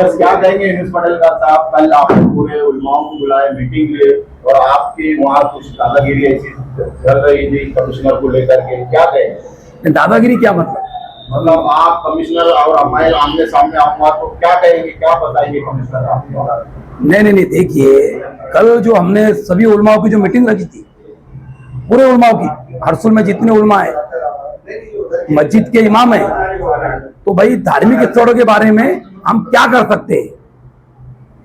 बस क्या कहेंगे यूनुस पटेल का साहब, कल आपने पूरे उलमाओं को बुलाए मीटिंग लिए और आपकी वहाँ कुछ दादागिरी ऐसी चल रही थी कमिश्नर को लेकर के, क्या कहेंगे? दादागिरी क्या मतलब आप कमिश्नर और मैं आमने सामने आऊंगा तो क्या कहेंगे, क्या बताएंगे कमिश्नर आपको? नहीं, देखिए कल जो हमने सभी उलमाओं की जो मीटिंग रखी थी, पूरे उलमाओं की, हरसुल में जितने उलमा है, मस्जिद के इमाम है, तो भाई धार्मिक स्थलों के बारे में हम क्या कर सकते हैं?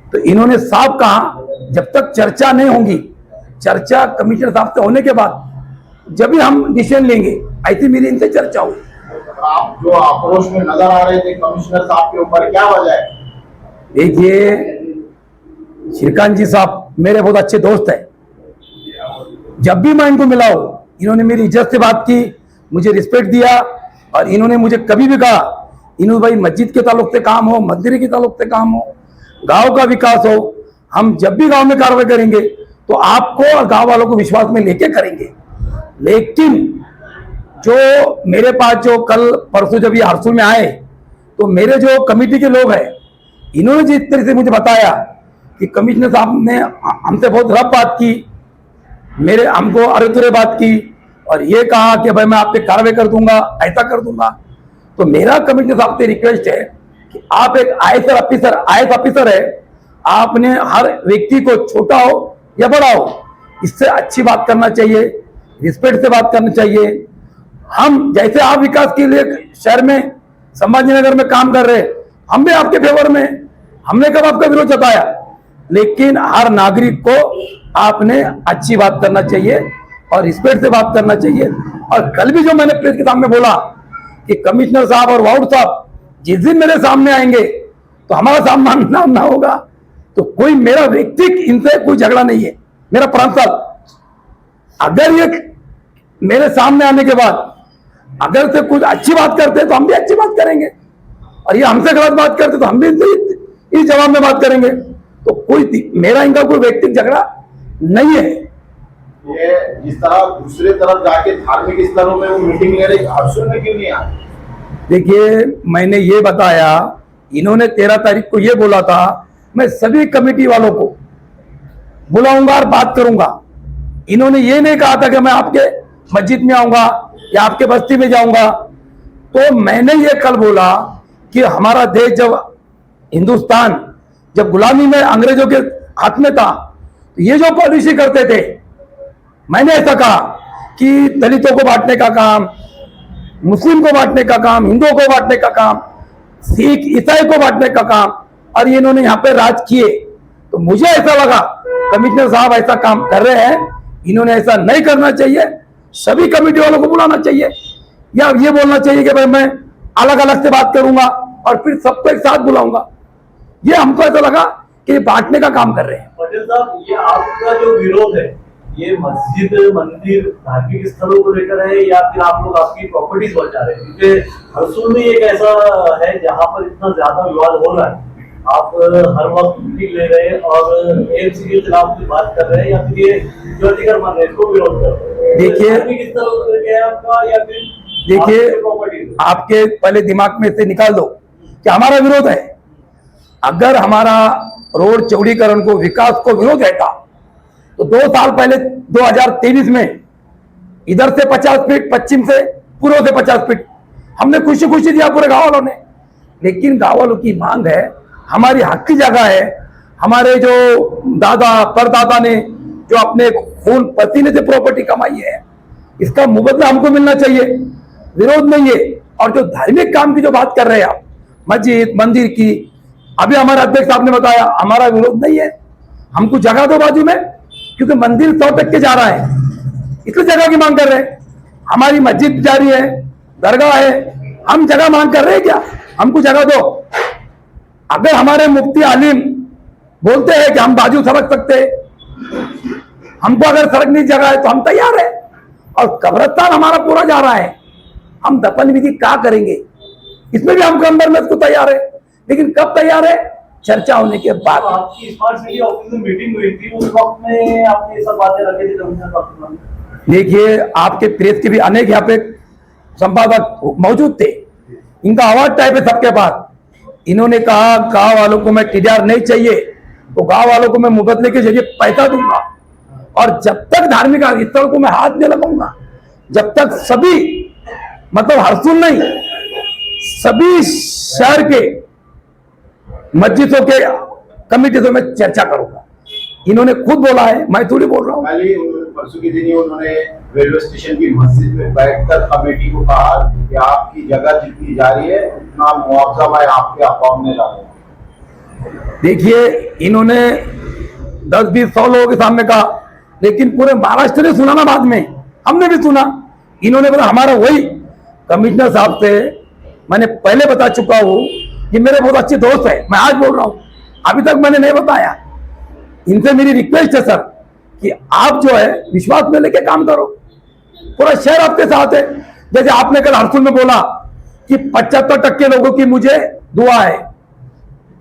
तो इन्होंने साफ कहा जब तक चर्चा नहीं होगी, चर्चा कमिश्नर साहब से होने के बाद जब भी हम डिसीजन लेंगे, ऐसी मेरी इनसे चर्चा हुई। आप जो आक्रोश में नजर आ रहे थे कमिश्नर साहब के ऊपर, क्या वजह है? देखिए श्रीकांत जी साहब मेरे बहुत अच्छे दोस्त हैं, जब भी मैं इनको मिला हूं इन्होंने मेरी इज्जत से बात की, मुझे रिस्पेक्ट दिया और इन्होंने मुझे कभी भी कहा इन्होंने भाई मस्जिद के ताल्लुक से काम हो, मंदिर के ताल्लुक से काम हो, गांव का विकास हो, हम जब भी गांव में कार्रवाई करेंगे तो आपको और गांव वालों को विश्वास में लेके करेंगे। लेकिन जो मेरे पास जो कल परसों जब ये हरसुल में आए तो मेरे जो कमेटी के लोग हैं इन्होंने जिस तरह से मुझे बताया कि कमिश्नर साहब ने हमसे बहुत रफ बात की, मेरे हमको अरे तुरे बात की और ये कहा कि भाई मैं आप पे कार्रवाई कर दूंगा, ऐसा कर दूंगा। तो मेरा कमिश्नर साहब से रिक्वेस्ट है कि आप एक आईएएस ऑफिसर है, आपने हर व्यक्ति को छोटा हो या बड़ा हो इससे अच्छी बात करना चाहिए, रिस्पेक्ट से बात करनी चाहिए। हम जैसे आप विकास के लिए शहर में संभाजी नगर में काम कर रहे, हम भी आपके फेवर में, हमने कब आपका विरोध जताया, लेकिन हर नागरिक को आपने अच्छी बात करना चाहिए और रिस्पेक्ट से बात करना चाहिए। और कल भी जो मैंने प्रेस के सामने बोला कि कमिश्नर साहब और वाउड साहब जिस दिन मेरे सामने आएंगे तो हमारा सामना ना होगा, तो कोई मेरा व्यक्तिगत इनसे कोई झगड़ा नहीं है। मेरा प्रांतल अगर ये मेरे सामने आने के बाद अगर से कुछ अच्छी बात करते तो हम भी अच्छी बात करेंगे और ये हमसे गलत बात करते तो हम भी इस जवाब में बात करेंगे। तो कोई मेरा इनका कोई व्यक्तिगत झगड़ा नहीं है। ये जिस तरह दूसरे तरफ जाके धार्मिक स्थलों में वो मीटिंग ले रही, हरसुल में क्यों नहीं आए? देखिए मैंने ये बताया, इन्होंने 13 तारीख को ये बोला था मैं सभी कमेटी वालों को बुलाऊंगा और बात करूंगा। इन्होंने ये नहीं कहा था कि मैं आपके मस्जिद में आऊंगा या आपके बस्ती में जाऊंगा। तो मैंने ये कल बोला कि हमारा देश जब हिंदुस्तान जब गुलामी में अंग्रेजों के हाथ में था तो ये जो पॉलिसी करते थे, मैंने ऐसा कहा कि दलितों को बांटने का काम, मुस्लिम को बांटने का काम, हिंदुओं को बांटने का काम, सिख ईसाई को बांटने का काम, और ये इन्होंने यहाँ पे राज किए। तो मुझे ऐसा लगा कमिश्नर साहब ऐसा काम कर रहे हैं, इन्होंने ऐसा नहीं करना चाहिए, सभी कमेटी वालों को बुलाना चाहिए या ये बोलना चाहिए कि भाई मैं अलग अलग से बात करूंगा और फिर सबको एक साथ बुलाऊंगा। ये हमको ऐसा लगा कि बांटने का काम कर रहे हैं। पटेल साहब, ये आपका जो विरोध है ये मस्जिद मंदिर धार्मिक स्थलों को लेकर है या फिर आप लोग आपकी प्रॉपर्टीज बचा रहे हैं? क्योंकि हरसुल में एक ऐसा है जहाँ पर इतना ज्यादा विवाद हो रहा है, आप हर वक्त मीटिंग ले रहे हैं और एएमसी के खिलाफ बात कर रहे हैं या फिर ये जो अधिकार मान रहे हैं इसको विरोध कर रहे हैं? देखिए धार्मिक स्थलों को लेकर है आपका या फिर देखिए आपके पहले दिमाग में से निकाल दो कि हमारा विरोध है। अगर हमारा रोड चौड़ीकरण को विकास को विरोध रहता तो 2 साल पहले 2023 में इधर से 50 फीट, पश्चिम से पूर्व से 50 फीट हमने खुशी खुशी दिया पूरे गांव वालों ने। लेकिन गांव वालों की मांग है, हमारी हक की जगह है, हमारे जो दादा परदादा ने जो अपने खून पसीने से प्रॉपर्टी कमाई है, इसका मुबदला हमको मिलना चाहिए, विरोध नहीं है। और जो धार्मिक काम की जो बात कर रहे हैं आप, मस्जिद मंदिर की, अभी हमारे अध्यक्ष साहब ने बताया हमारा विरोध नहीं है, हमको जगह दो बाजू में, क्योंकि मंदिर 100% जा रहा है, इसलिए जगह की मांग कर रहे हैं। हमारी मस्जिद जा रही है, दरगाह है, हम जगह मांग कर रहे हैं क्या? हमको जगह दो। अगर हमारे मुफ्ती आलिम बोलते हैं कि हम बाजू सरक सकते, हमको अगर सरकने की जगह है तो हम तैयार है। और कब्रिस्तान हमारा पूरा जा रहा है, हम दफन विधि क्या करेंगे इसमें भी हम कमर में इसको तैयार है, लेकिन कब तैयार है? चर्चा होने के बाद। तो आपकी स्मार्ट सिटी ऑफिस में मीटिंग हुई थी, उस वक्त में आपने ये सब बातें रखी थी कमिश्नर साहब? देखिए आपके प्रेस के भी अनेक यहाँ पे संपादक मौजूद थे, इनका अवार्ड टाइप है सबके पास, इन्होंने कहा गांव वालों को मैं टीडीआर नहीं चाहिए, तो गांव वालों को मैं मुबदले के जरिए पैसा दूंगा, और जब तक धार्मिक स्थल को मैं हाथ नहीं लगाऊंगा, जब तक सभी मतलब हरसुल नहीं, सभी शहर के मस्जिदों के कमेटी से मैं चर्चा करूंगा। इन्होंने खुद बोला है, मैं थोड़ी बोल रहा हूँ। परसों के दिन ही उन्होंने रेलवे स्टेशन की मस्जिद में बैठकर कमेटी को कहा कि आपकी जगह जितनी जा रही है उतना मुआवजा मैं आपके अकाउंट में डालूंगा। देखिए, इन्होंने 10-20-100 लोगों के सामने कहा, लेकिन पूरे महाराष्ट्र ने सुना ना, बाद में हमने भी सुना। इन्होंने बोला हमारा वही कमिश्नर साहब से मैंने पहले बता चुका हूं कि मेरे बहुत अच्छे दोस्त है, मैं आज बोल रहा हूं, अभी तक मैंने नहीं बताया। इनसे मेरी रिक्वेस्ट है सर कि आप जो है विश्वास में लेके काम करो, पूरा शहर आपके साथ है। जैसे आपने कल हरसुल में बोला कि 75% लोगों की मुझे दुआ है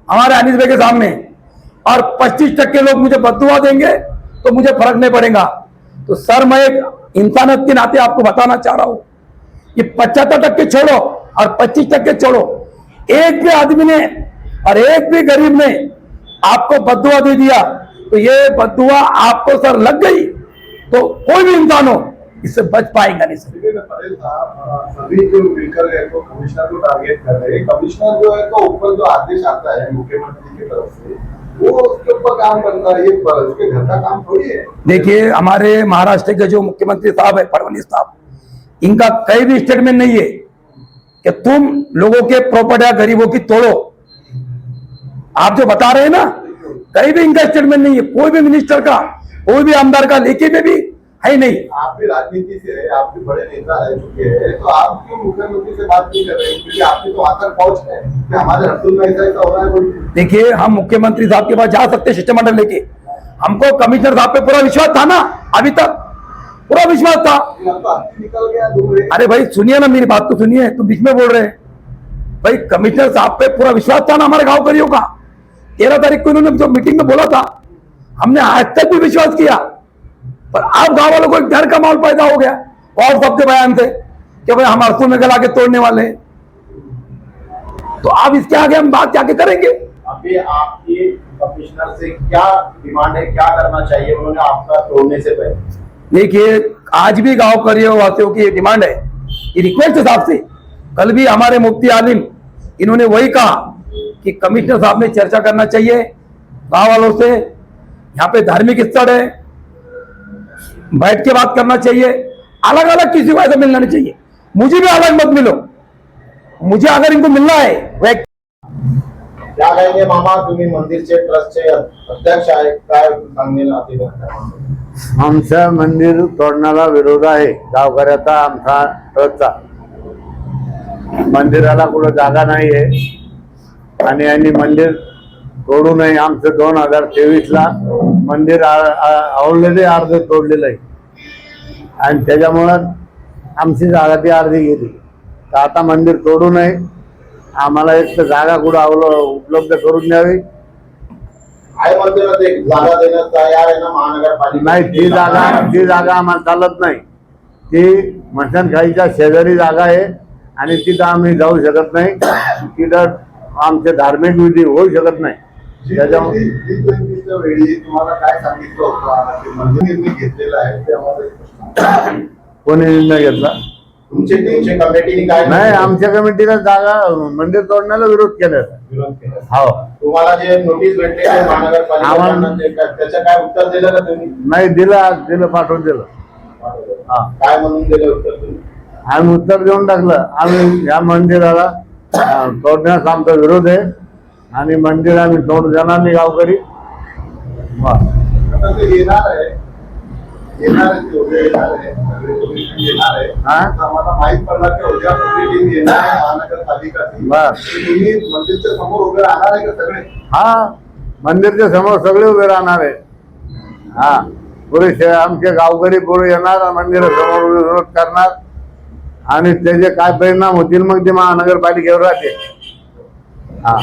हमारे अनिस भाई के सामने, और 25% लोग मुझे बददुआ देंगे तो मुझे फर्क नहीं पड़ेगा। तो सर मैं एक इंसानियत के नाते आपको बताना चाह रहा हूं कि 75% छोड़ो और 25% छोड़ो, एक भी आदमी ने और एक भी गरीब ने आपको बददुआ दे दिया तो ये बददुआ आपको सर लग गई तो कोई भी इंसान हो इससे बच पाएगा नहीं सर। लेकिन पटेल साहब, सभी जो मिलकर है तो कमिश्नर को टारगेट कर रहे हैं। कमिश्नर जो है तो ऊपर जो आदेश आता है मुख्यमंत्री की तरफ से वो उसके ऊपर काम करता है, ये उसके घर का काम थोड़ी है। देखिए, हमारे महाराष्ट्र के जो मुख्यमंत्री साहब है फडणवीस साहब, इनका कई भी स्टेटमेंट नहीं है कि तुम लोगों के प्रॉपर्टी गरीबों की तोड़ो। आप जो बता रहे हैं ना, कहीं भी इनका स्टेटमेंट नहीं है, कोई भी मिनिस्टर का, कोई भी आमदार का लेके में भी है नहीं। आप भी राजनीति से है, आप भी बड़े नेता रह चुके हैं, तो आप क्यों मुख्यमंत्री से बात नहीं कर रहे हैं? क्योंकि आपकी तो आकर पहुंच है कि हमारे हरसुल में ऐसा हो रहा है। कोई देखिए, हम मुख्यमंत्री साहब के पास जा सकते हैं शिष्टमंडल लेके, हमको कमिश्नर साहब पे पूरा विश्वास था ना, अभी तक पूरा विश्वास था। तो निकल गया दूर है। अरे भाई सुनिए ना, मेरी बात तो सुनिए, तुम बीच में बोल रहे हैं। भाई कमिश्नर साहब पे पूरा विश्वास था ना हमारे गांव करियों का। 13 तारीख को इन्होंने जो मीटिंग में बोला था, हमने आज तक भी विश्वास किया, पर आप गांव वालों को एक डर का माहौल पैदा हो गया और सबके बयान थे कि भाई हम हरसुल में गला के तोड़ने वाले हैं। तो अब इसके आगे हम बात जाके करेंगे। अभी आपकी कमिश्नर से क्या डिमांड है, क्या करना चाहिए उन्होंने आपका तोड़ने से पहले? देखिए, आज भी गांव करियों वासियों की ये डिमांड है, ये रिक्वेस्ट है साहब से। कल भी हमारे मुफ्ती आलिम इन्होंने वही कहा कि कमिश्नर साहब ने चर्चा करना चाहिए गांव वालों से, यहाँ पे धार्मिक स्थल है, बैठ के बात करना चाहिए, अलग अलग किसी को ऐसा मिलना नहीं चाहिए। मुझे भी अलग मत मिलो, मुझे अगर इनको मिलना है वह क्या कहेंगे मामा, तुम्ही मंदिरचे ट्रस्टचे अध्यक्ष आहे, काय सांगेल आपल्याला? आमच्या मंदिर तोडण्याला विरोध आहे गावकऱ्याचा, आमचा ट्रस्टचा। मंदिराला कुठं जागा नाही आहे आणि यांनी मंदिर तोडू नये। आमचं 2023ला मंदिर ऑलरेडी अर्ध तोडलेलं आहे आणि त्याच्यामुळं आमची जागा ती अर्धी गेली। तर आता मंदिर तोडू नये, आम्हाला एक तर जागा कुठं उपलब्ध करून द्यावी। आहे मंदिरात एक जागा देण्यास तयार आहे ना महानगरपालिका? नाही, ती जागा आम्हाला चालत नाही। ती मशानखाईच्या शेजारी जागा आहे आणि तिथं आम्ही जाऊ शकत नाही, तिथं आमचे धार्मिक विधी होऊ शकत नाही। त्याच्यामुळे G20च्या वेळी तुम्हाला काय सांगितलं होतं की मंदिर मी घेतलेलं आहे ते आम्हाला कोणी निर्णय घेतला तुमचे कमिटीने काय नाही? आमच्या कमिटीला जागा मंदिर तोडण्याला विरोध केला। विरोध केला? हो, तुम्हाला जे नोटीस भेटले ते महानगरपालिका त्याचं काय उत्तर दिलं का तुम्ही? नाही दिलं, पाठवून दिलं। हा, काय म्हणून दिलं उत्तर तुम्ही? आम्ही उत्तर देऊन टाकलं, आम्ही या मंदिराला तोडण्यास आमचा विरोध आहे आणि मंदिर आम्ही तोड देणार नाही गावकरी। आता ते येणार आहे ते उद्या येणार आहे, येणार आहे। हा? आम्हाला माहित पडलं की उद्या मीटिंग येणार आहे महानगरपालिकाची। तुम्ही मंदिरच्या समोर उभे राहणार आहे का सगळे? हा, मंदिरच्या समोर सगळे उभे राहणार आहे। हा, पुरे आमचे गावकरी पुरे येणार, मंदिरासमोर विरोध करणार आणि त्याचे काय परिणाम होतील मग ते महानगरपालिकेवर राहते। काय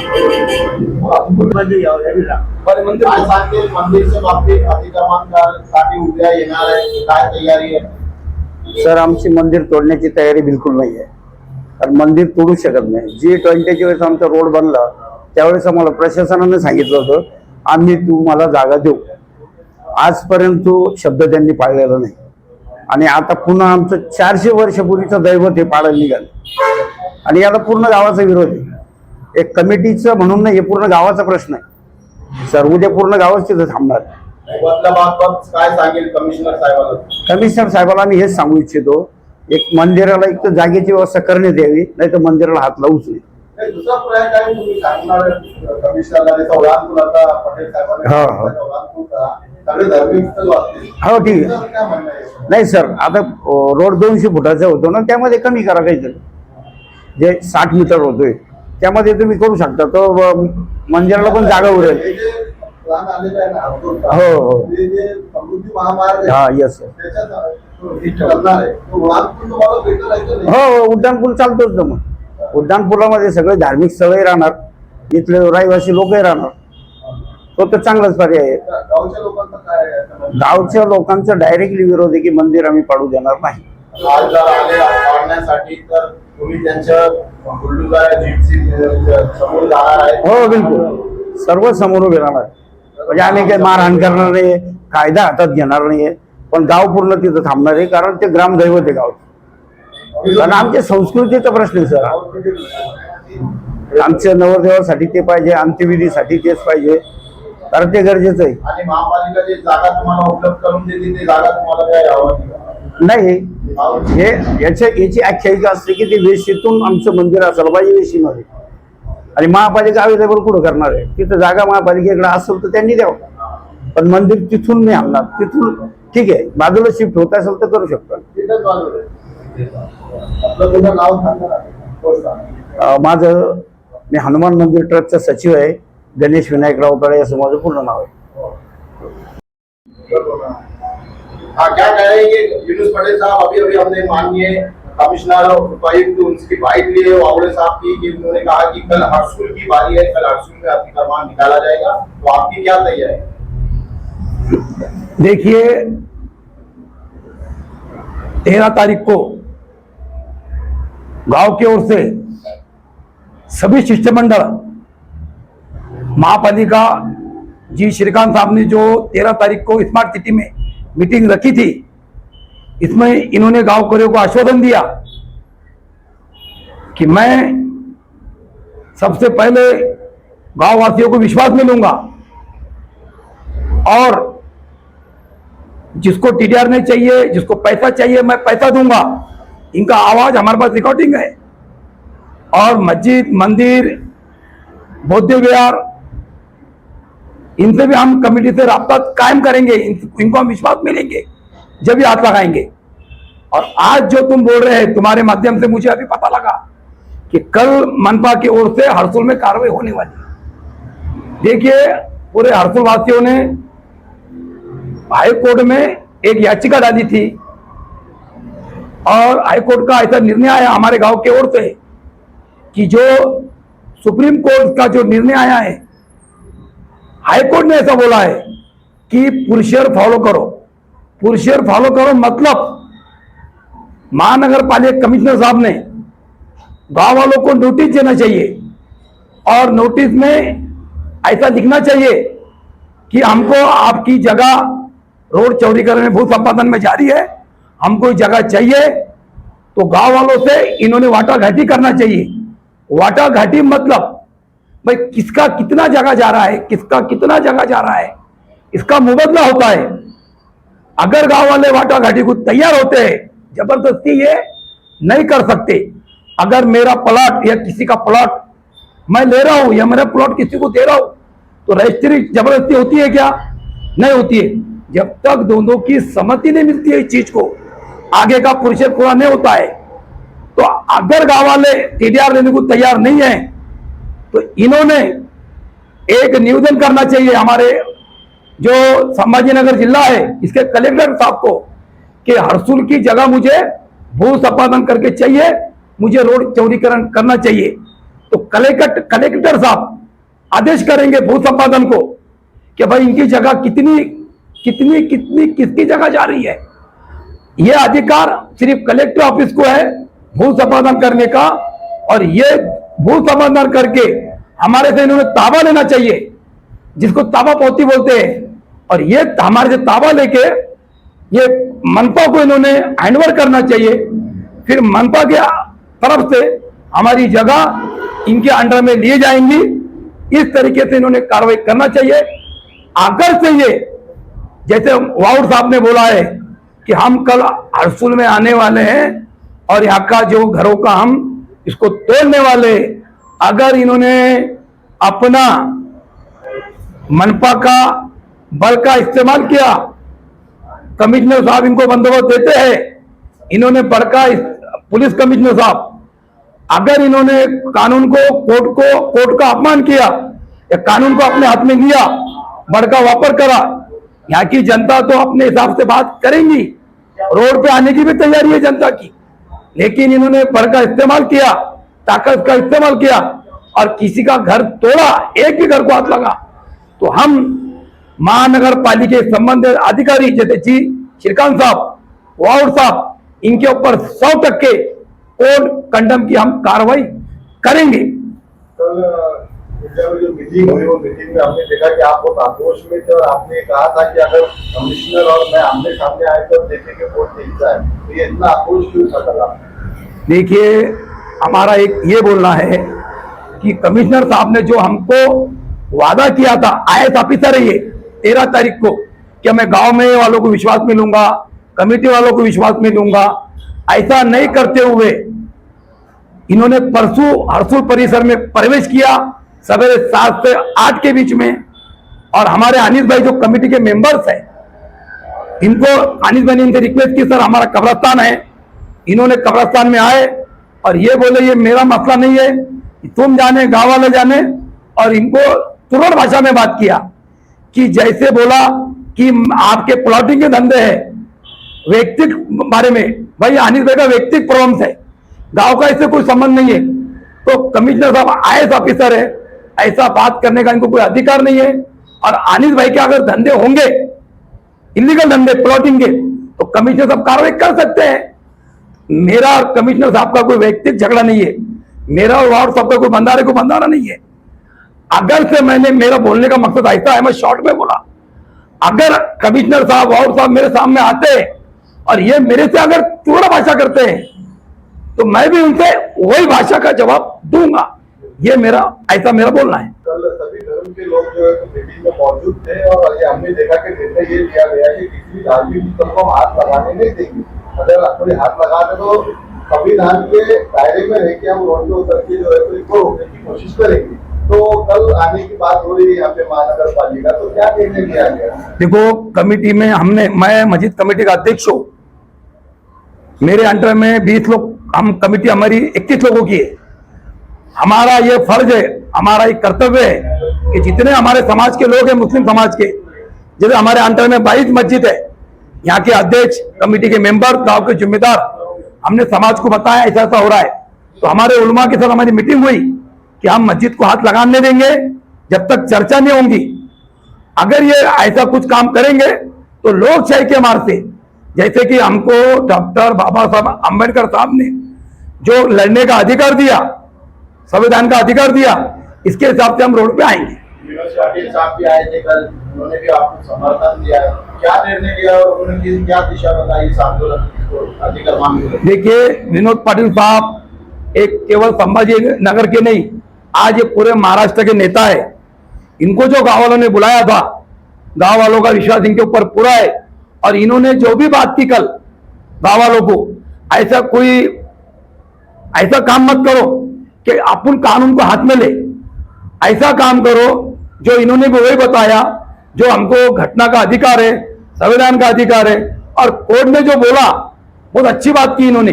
सांगतील मंदिरच्या बाबतीत अतिक्रमणसाठी उद्या येणार आहे, काय तयारी आहे? सर, आमची मंदिर तोडण्याची तयारी बिलकुल नाही आहे, कारण मंदिर तोडू शकत नाही। G20च्या वेळेस आमचा रोड बनला त्यावेळेस आम्हाला प्रशासनाने सांगितलं होतं आम्ही तुम्हाला जागा देऊ. आजपर्यंत तो शब्द त्यांनी पाळलेला नाही. आणि आता पुन्हा आमचं 400 वर्षापूर्वीचं दैवत हे पाळायला निघालं. आणि याला पूर्ण गावाचा विरोध आहे. एक कमिटीचं म्हणून नाही, हे पूर्ण गावाचा प्रश्न आहे. सर उद्या पूर्ण गावच तिथं थांबणार. बदलाबाबत काय सांगेल कमिशनर साहेबांना? कमिशनर साहेबांना आम्ही हेच सांगू इच्छितो, एक मंदिराला एक तर जागेची व्यवस्था करण्यात यावी, नाही तर मंदिराला हात लावूच नाही. नाही, दुसरा पर्याय काय तुम्ही सांगणार कमिशनरला त्याचा उडानपूल आता पटेल साहेबांनी हो. उडानपूल करा, सगळे धार्मिक स्थळ वाचतील. हो ठीक आहे. तुमचं काय म्हणणं आहे? नाही सर, आता रोड 200 फुटाचा होतो ना, त्यामध्ये कमी करा काहीतरी. जे 60 मीटर होतोय त्यामध्ये तुम्ही करू शकता, तो मंदिराला पण जागा उरेल. हे जे प्लॅन आलेलं आहे ना अब्दुलचा, हो, हो. ते जे समृद्धी महामार्ग हा आहे, येस सर. त्याच्यात करणार आहे, तो उडानपूल तुम्हाला भेटेल आहे का नाही? हो उड्डाणपूल चालतोच ना. मग उड्डाणपुलामध्ये सगळे धार्मिक स्थळही राहणार, इथले रहिवासी लोकही राहणार, तो तर चांगलाच पर्याय आहे. गावच्या लोकांचं काय आहे असं म्हणणं? गावच्या लोकांचा डायरेक्टली विरोध आहे की मंदिर आम्ही पाडू देणार नाही. आज जर आले पाडण्यासाठी तर तुम्ही त्यांच्या बुलडोझर जिप्सी समोर जाणार आहे? हो बिलकुल, सर्व समोर उभे राहणार. म्हणजे आम्ही काही मारहाण करणार नाही, कायदा हातात घेणार नाहीये, पण गाव पूर्ण तिथं थांबणार आहे, कारण ते ग्रामदैवत आहे गाव. कारण आमच्या संस्कृतीचा प्रश्न आहे सर. आमच्या नवरदेवासाठी ते पाहिजे, अंत्यविधीसाठी तेच पाहिजे, कारण ते गरजेचं आहे. आणि महापालिका जे जागा तुम्हाला उपलब्ध करून देते ते जागा तुम्हाला काय यावं? नाही, हे याची आख्यायिका असते की ते वेशीतून आमचं मंदिर असायला पाहिजे वेशीमध्ये, आणि महापालिका अवेलेबल कुठं करणार आहे? तिथं जागा महापालिकेकडे असेल तर त्यांनी द्यावं, पण मंदिर तिथून नाही आणणार. तिथून ठीक आहे, बाजूला शिफ्ट होत असेल तर करू शकतो. तिथंच बाजूला आहे. आपलं तुझं नाव सांगा ना. हो सांग. माझं, मी हनुमान मंदिर ट्रस्टचा सचिव आहे, गणेश विनायकराव तळे असं माझं पूर्ण नाव आहे. हाँ, क्या कह रहे हैं कि यूनुस पटेल साहब अभी अभी हमने माननीय कमिश्नर उपायुक्त उनकी बाइट ली है वावड़े साहब की, कि उन्होंने कहा कि कल हरसुल की बारी है, कल हरसुल में अतिक्रमण निकाला जाएगा, तो आपकी क्या तैयारी है? देखिए 13 तारीख को गांव की ओर से सभी शिष्टमंडल महापालिका जी श्रीकांत साहब ने जो 13 तारीख को स्मार्ट सिटी में मीटिंग रखी थी, इसमें इन्होंने गांवकरों को आश्वासन दिया कि मैं सबसे पहले गांववासियों को विश्वास में लूंगा, और जिसको टीडीआर नहीं चाहिए, जिसको पैसा चाहिए, मैं पैसा दूंगा. इनका आवाज हमारे पास रिकॉर्डिंग है. और मस्जिद, मंदिर, बौद्ध विहार, इनसे भी हम कमेटी से राब्ता कायम करेंगे. इनको हम विश्वास में लेंगे जब भी हाथ लगाएंगे. और आज जो तुम बोल रहे हैं, तुम्हारे माध्यम से मुझे अभी पता लगा कि कल मनपा की ओर से हरसुल में कार्रवाई होने वाली है. देखिए, पूरे हरसुल वासियों ने हाई कोर्ट में एक याचिका डाली थी, और हाई कोर्ट का ऐसा निर्णय आया हमारे गांव की ओर से कि जो सुप्रीम कोर्ट का जो निर्णय आया है, हाई कोर्ट ने ऐसा बोला है कि प्रोसीजर फॉलो करो. प्रोसीजर फॉलो करो मतलब महानगर पालिका कमिश्नर साहब ने गांव वालों को नोटिस देना चाहिए, और नोटिस में ऐसा लिखना चाहिए कि हमको आपकी जगह रोड चौड़ीकरण में भू संपादन में जारी है, हमको जगह चाहिए. तो गांव वालों से इन्होंने वाटाघाटी करना चाहिए. वाटाघाटी मतलब भाई किसका कितना जगह जा रहा है, किसका कितना जगह जा रहा है, इसका मुबदला होता है. अगर गांव वाले वाटाघाटी को तैयार होते हैं, जबरदस्ती ये नहीं कर सकते. अगर मेरा प्लॉट या किसी का प्लॉट मैं ले रहा हूं, या मेरा प्लॉट किसी को दे रहा हूं, तो रजिस्ट्री जबरदस्ती होती है क्या? नहीं होती है. जब तक दोनों की सहमति नहीं मिलती है इस चीज को, आगे का प्रोसेस पूरा नहीं होता है. तो अगर गांव वाले टीडीआर लेने को तैयार नहीं है, तो इन्होंने एक निवेदन करना चाहिए हमारे जो संभाजीनगर जिला है, इसके कलेक्टर साहब को, कि हरसुल की जगह मुझे भू संपादन करके चाहिए, मुझे रोड चौड़ीकरण करना चाहिए. तो कलेक्टर साहब आदेश करेंगे भू संपादन को कि भाई इनकी जगह कितनी कितनी कितनी किसकी जगह जा रही है. यह अधिकार सिर्फ कलेक्टर ऑफिस को है भू संपादन करने का, और ये भू संपादन करके हमारे से इन्होंने ताबा लेना चाहिए, जिसको ताबा पोती बोलते हैं, और ये हमारे से ताबा लेके ये मनपा को इन्होंने हैंडओवर करना चाहिए। फिर मनपा के तरफ से हमारी जगह इनके अंडर में लिए जाएंगी। इस तरीके से इन्होंने कार्रवाई करना चाहिए। अगर से ये जैसे वाउड साहब ने बोला है कि हम कल हरसुल में आने वाले हैं और यहाँ का जो घरों का हम इसको तोड़ने वाले, अगर इन्होंने अपना मनपा का बल का इस्तेमाल किया, कमिश्नर साहब इनको बंदोबस्त देते हैं, इन्होंने बड़का पुलिस कमिश्नर साहब अगर इन्होंने कानून को कोर्ट का अपमान किया या कानून को अपने हाथ में लिया, बड़का वापर करा, यहाँ की जनता तो अपने हिसाब से बात करेंगी, रोड पे आने की भी तैयारी है जनता की। लेकिन इन्होंने बल का इस्तेमाल किया, ताकत का इस्तेमाल किया और किसी का घर तोड़ा, एक भी घर को हाथ लगा, तो हम महानगर पालिका के संबंधित अधिकारी जैसे जी श्रीकांत साहब, वाउड साहब, इनके ऊपर 100% कोर्ट कंडम की हम कार्रवाई करेंगे। कल जब जो मीटिंग हुई, वो मीटिंग में हमने देखा कि आप बहुत आक्रोश में थे और आपने कहा था कि अगर कमिश्नर और मैं आमने सामने आए तो देखेंगे वोट नहीं जाए, तो ये इतना आक्रोश क्यों था कल आपने? देखिए, हमारा एक ये बोलना है कि कमिश्नर साहब ने जो हमको वादा किया था, IAS ऑफिसर है ये 13 तारीख को, कि मैं गांव में वालों को विश्वास में लूंगा, कमेटी वालों को विश्वास में लूंगा, ऐसा नहीं करते हुए इन्होंने परसों हरसुल परिसर में प्रवेश किया सवेरे 7 से 8 के बीच में। और हमारे अनिस भाई जो कमेटी के मेंबर्स हैं, इनको अनिस भाई ने इनसे रिक्वेस्ट की, सर हमारा कब्रस्तान है। इन्होंने कब्रस्तान में आए और ये बोले ये मेरा मसला नहीं है, तुम जाने, गांव वाले जाने। और इनको तुरंत भाषा में बात किया कि जैसे बोला कि आपके प्लॉटिंग के धंधे हैं, व्यक्तिक बारे में, भाई अनिस भाई का व्यक्तिक प्रॉब्लम्स है, गांव का इससे कोई संबंध नहीं है। तो कमिश्नर साहब IAS ऑफिसर है, ऐसा बात करने का इनको कोई अधिकार नहीं है। और अनिस भाई के अगर धंधे होंगे, इलीगल धंधे प्लॉटिंग के, तो कमिश्नर साहब कार्रवाई कर सकते हैं। मेरा और कमिश्नर साहब का कोई व्यक्तिगत झगड़ा नहीं है, मेरा और वार्ड साहब का कोई बंधारे को बंधारा नहीं है। अगर से मैंने, मेरा बोलने का मकसद ऐसा है, मैं शॉर्ट में बोला, अगर कमिश्नर साहब, वार्ड साहब मेरे सामने आते हैं और ये मेरे से अगर पूरा भाषा करते हैं, तो मैं भी उनसे वही भाषा का जवाब दूंगा। ये मेरा, ऐसा मेरा बोलना है। कल सभी धर्म के लोग जो है तो मीटिंग में मौजूद थे और ये हमने देखा कि निर्णय ये लिया गया कि किसी भी धार्मिक स्थल को हम हाथ लगाने नहीं देंगे। अगर कोई हाथ लगा दे तो संविधान के दायरे में रह के हम रोड पे उतर के जो है तो इनको रोकने की कोशिश करेंगे। तो कल आने की बात हो रही है यहाँ पे महानगर पालिका, तो क्या निर्णय लिया गया? देखो, कमेटी में मैं मस्जिद कमेटी का अध्यक्ष हूँ, मेरे अंडर में 20 लोग, हम कमेटी हमारी 21 लोगों की है। हमारा ये फर्ज है, हमारा एक कर्तव्य है कि जितने हमारे समाज के लोग हैं, मुस्लिम समाज के, जैसे हमारे अंडर में 22 मस्जिद है, यहाँ के अध्यक्ष, कमेटी के मेंबर, गांव के जिम्मेदार, हमने समाज को बताया ऐसा ऐसा हो रहा है। तो हमारे उलमा के साथ हमारी मीटिंग हुई कि हम मस्जिद को हाथ लगाने देंगे जब तक चर्चा नहीं होंगी। अगर ये ऐसा कुछ काम करेंगे तो लोकशाही के मार्ग से, जैसे कि हमको डॉक्टर बाबा साहब अम्बेडकर साहब ने जो लड़ने का अधिकार दिया, संविधान का अधिकार दिया, इसके हिसाब से हम रोड पे आएंगे। विनोद पाटिल साहब भी आए थे कल, उन्होंने भी आपको समर्थन दिया, क्या निर्णय लिया और उन्होंने क्या दिशा बताई इस आंदोलन को अतिक्रमण में? देखिए, विनोद पाटिल साहब एक केवल संभाजी नगर के नहीं, आज ये पूरे महाराष्ट्र के नेता है। इनको जो गांव वालों ने बुलाया था, गांव वालों का विश्वास इनके ऊपर पूरा है। और इन्होंने जो भी बात की कल गांव वालों को, ऐसा काम मत करो कि अपन कानून को हाथ में ले, ऐसा काम करो जो इन्होंने भी वही बताया, जो हमको घटना का अधिकार है, संविधान का अधिकार है। और कोर्ट ने जो बोला, बहुत अच्छी बात की इन्होंने,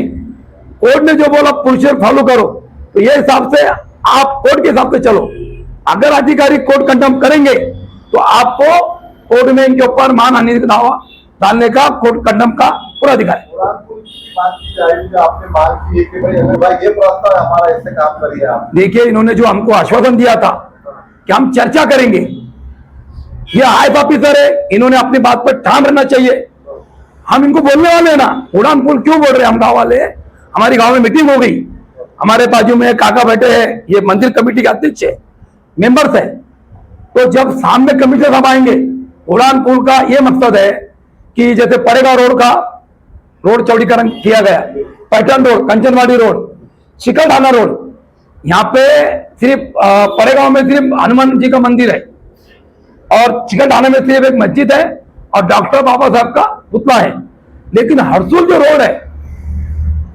कोर्ट ने जो बोला प्रोसीजर फॉलो करो, तो ये हिसाब से आप कोर्ट के हिसाब से चलो। अगर अधिकारी कोर्ट कंडम करेंगे तो आपको कोर्ट में इनके ऊपर मानहानि का दावा डालने का, कोर्ट कंडम का पूरा अधिकार है। बुरहानपुर की बात की जाएगी, जो आपने मांग की है कि भाई ये प्रस्ताव है हमारा, इससे काम करिए आप। देखिए, इन्होंने जो हमको आश्वासन दिया था कि हम चर्चा करेंगे, ये IAS ऑफिसर है, इन्होंने अपनी बात पर ठाम रहना चाहिए। हम इनको बोलने वाले हैं ना, उड़ान पुल क्यों बोल रहे हैं हम गांव वाले? हमारी गांव में मीटिंग हो गई, हमारे बाजू में काका बैठे हैं, ये मंदिर कमेटी के अध्यक्ष है, मेंबर्स है। तो जब सामने कमिश्नर साहब आएंगे, उड़ान पुल का ये मकसद है कि जैसे परेगा रोड का रोड चौड़ीकरण किया गया, पैठन रोड, कंचनवाड़ी रोड, चिकलठाना रोड, यहाँ पे सिर्फ परेगांव में सिर्फ हनुमान जी का मंदिर है और चिकलठाना में सिर्फ एक मस्जिद है और डॉक्टर बाबा साहब का पुतला है। लेकिन हरसुल जो रोड है,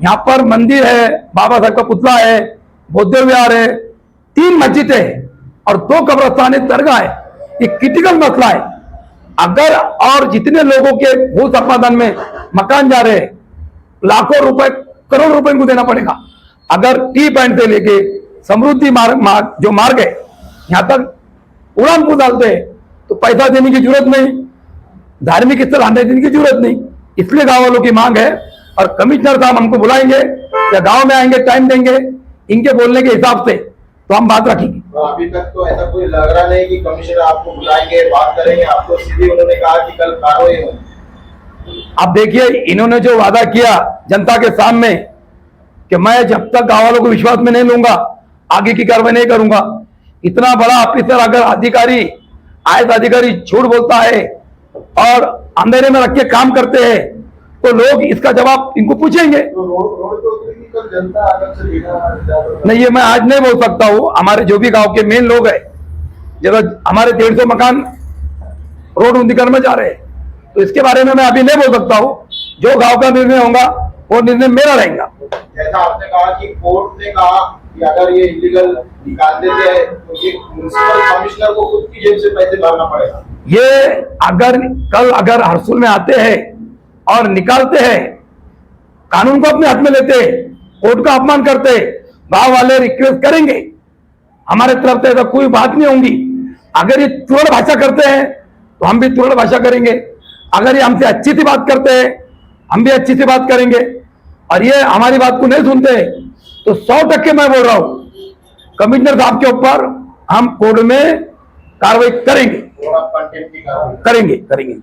यहाँ पर मंदिर है, बाबा साहब का पुतला है, बौद्ध विहार है, 3 मस्जिदें हैं और 2 कब्रस्तान है, दरगाह है। ये क्रिटिकल मसला है। अगर और जितने लोगों के भू संपादन में मकान जा रहे हैं, लाखों रुपए, करोड़ रुपए इनको देना पड़ेगा। अगर टी पॉइंट से लेके समृद्धि मार्ग जो मार्ग है यहाँ तक उड़ान पुल डालते हैं तो पैसा देने की जरूरत नहीं, धार्मिक स्थल आने देने की जरूरत नहीं। इसलिए गांव वालों की मांग है और कमिश्नर साहब हमको बुलाएंगे या गांव में आएंगे, टाइम देंगे, इनके बोलने के हिसाब से तो हम बात रखेंगे। तो अभी तक तो ऐसा कोई लग रहा नहीं कि कमिश्नर आपको बुलाएंगे, बात करेंगे। आपको सीधे उन्होंने कहा कि कल कार्रवाई होगी। अब देखिए, इन्होंने जो वादा किया जनता के सामने कि मैं जब तक गांव वालों को विश्वास में नहीं लूंगा आगे की कार्रवाई नहीं करूंगा। इतना बड़ा ऑफिसर अगर अधिकारी, आयत अधिकारी झूठ बोलता है और अंधेरे में रख के काम करते हैं तो लोग इसका जवाब इनको पूछेंगे। तो रोड पे उतरेगी कल जनता आकर से बिना नहीं, ये मैं आज नहीं बोल सकता हूँ। हमारे जो भी गांव के मेन लोग हैं, जब हमारे 150 मकान रोड उन्नीकरण में जा रहे हैं, तो इसके बारे में मैं अभी नहीं बोल सकता हूँ। जो गांव का निर्णय होगा वो निर्णय मेरा रहेगा। जैसा आपने कहा कि कोर्ट ने कहा कि अगर ये इलीगल निकाल देते हैं तो ये म्युनिसिपल कमिश्नर को खुद की जेब से पैसे भरना पड़ेगा। ये अगर हरसुल में आते हैं और निकालते हैं, कानून को अपने हाथ में लेते हैं, कोर्ट का अपमान करते हैं, गांव वाले रिक्वेस्ट करेंगे, हमारे तरफ से ऐसा कोई बात नहीं होगी। अगर ये तुरड़ भाषा करते हैं तो हम भी तुरड़ भाषा करेंगे। अगर ये हमसे अच्छी सी बात करते हैं हम भी अच्छी सी बात करेंगे। और ये हमारी बात को नहीं सुनते तो 100% मैं बोल रहा हूं, कमिश्नर साहब के ऊपर हम कोर्ट में कार्रवाई करेंगे। और आप कंटेम्प्ट की कार्रवाई करेंगे।